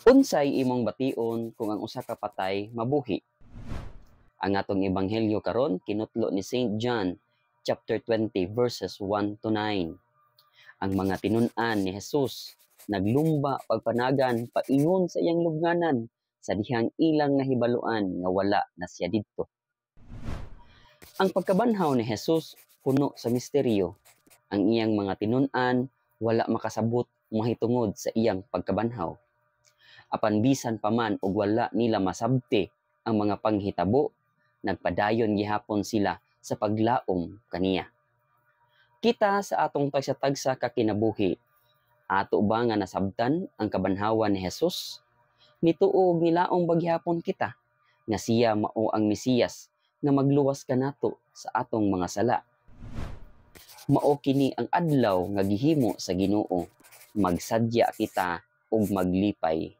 Unsay imong bation kung ang usa ka patay mabuhi? Ang atong ebanghelyo karon kinutlo ni Saint John chapter 20 verses 1 to 9. Ang mga tinun-an ni Jesus naglumba pagpanagan paingon sa iyang lubnganan sa dihang ilang nahibaluan nga wala na siya didto. Ang pagkabanhaw ni Jesus puno sa misteryo. Ang iyang mga tinun-an wala makasabot mahitungod sa iyang pagkabanhaw. Apan bisan pa man og wala nila masabti ang mga panghitabo, nagpadayon gihapon sila sa paglaom kaniya. Kita sa atong tagsa-tagsa ka kinabuhi, ato ba nga nasabtan ang kabanhawan ni Jesus? Nituog nilaong bagyapon kita nga siya mao ang Mesiyas nga magluwas kanato sa atong mga sala. Mao kini ang adlaw nga gihimo sa Ginoo, magsadya kita ug maglipay